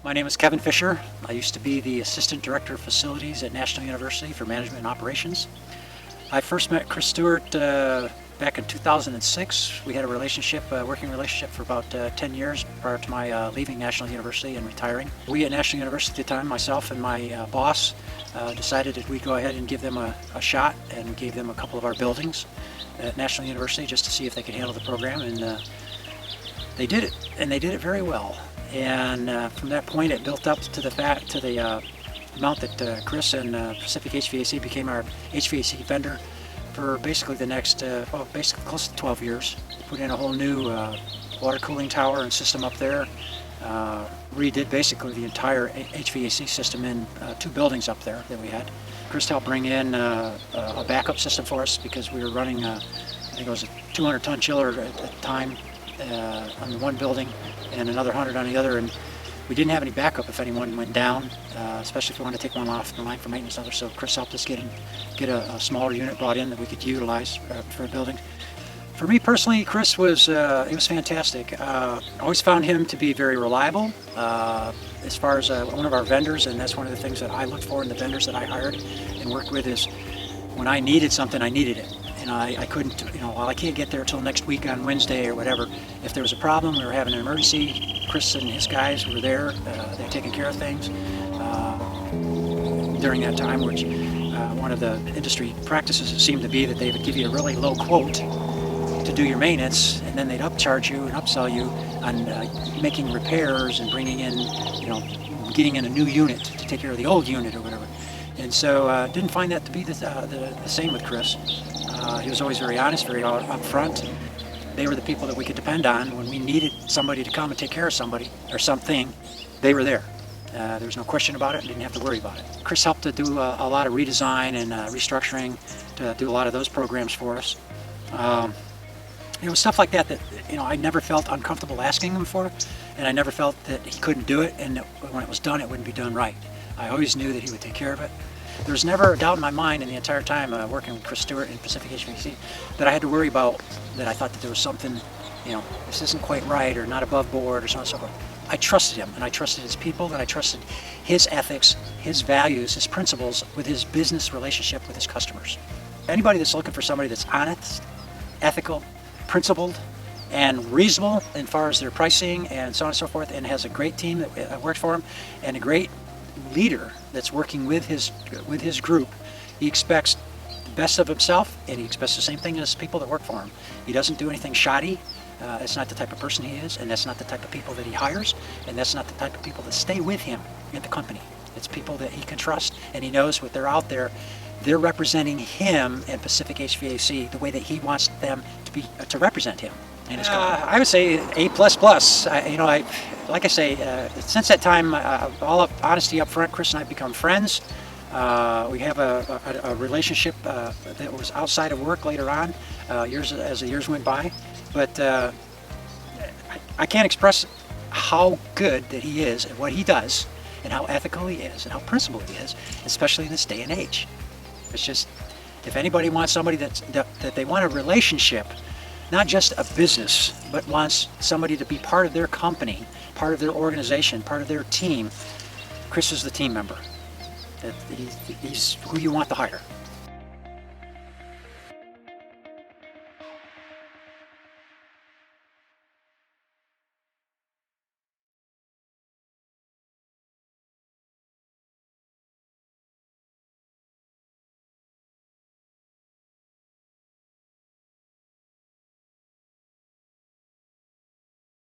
My name is Kevin Fisher. I used to be the Assistant Director of Facilities at National University for Management and Operations. I first met Chris Stewart back in 2006. We had a working relationship for about 10 years prior to my leaving National University and retiring. We at National University at the time, myself and my boss, decided that we'd go ahead and give them a shot, and we gave them a couple of our buildings at National University just to see if they could handle the program, and they did it, and they did it very well. And from that point, it built up to the amount that Chris and Pacific HVAC became our HVAC vendor for basically the next, basically close to 12 years. Put in a whole new water cooling tower and system up there. Redid basically the entire HVAC system in 2 buildings up there that we had. Chris helped bring in a backup system for us because we were running, I think it was a 200-ton chiller at the time on the one building and another 100 on the other, and we didn't have any backup if anyone went down, especially if we wanted to take one off the line for maintenance and others. So Chris helped us get a smaller unit brought in that we could utilize for a building. For me personally, Chris was he was fantastic. I always found him to be very reliable as far as one of our vendors, and that's one of the things that I looked for in the vendors that I hired and worked with is when I needed something, I needed it. And I couldn't, well, I can't get there till next week on Wednesday or whatever. If there was a problem, we were having an emergency, Chris and his guys were there. They were taking care of things during that time, which one of the industry practices seemed to be that they would give you a really low quote to do your maintenance, and then they'd upcharge you and upsell you on making repairs and bringing in, getting in a new unit to take care of the old unit or whatever. And so didn't find that to be the same with Chris. He was always very honest, very upfront. They were the people that we could depend on when we needed somebody to come and take care of somebody or something. They were there. There was no question about it, and didn't have to worry about it. Chris helped to do a lot of redesign and restructuring to do a lot of those programs for us. Stuff like that I never felt uncomfortable asking him for, and I never felt that he couldn't do it, and that when it was done, it wouldn't be done right. I always knew that he would take care of it. There was never a doubt in my mind in the entire time working with Chris Stewart in Pacific HVAC that I had to worry about, that I thought that there was something, this isn't quite right or not above board or so on and so forth. I trusted him, and I trusted his people, and I trusted his ethics, his values, his principles with his business relationship with his customers. Anybody that's looking for somebody that's honest, ethical, principled, and reasonable as far as their pricing and so on and so forth, and has a great team that works for him, and a great leader that's working with his group, he expects the best of himself, and he expects the same thing as people that work for him. He doesn't do anything shoddy. That's not the type of person he is, and that's not the type of people that he hires, and that's not the type of people that stay with him in the company. It's people that he can trust, and he knows what they're out there. They're representing him and Pacific HVAC the way that he wants them to represent him and his company. I would say A++. Like I say, since that time, all of honesty up front, Chris and I have become friends. We have a relationship that was outside of work later on, as the years went by. But I can't express how good that he is at what he does, and how ethical he is, and how principled he is, especially in this day and age. It's just, if anybody wants somebody that they want a relationship, not just a business, but wants somebody to be part of their company, part of their organization, part of their team, Chris is the team member. He's who you want to hire.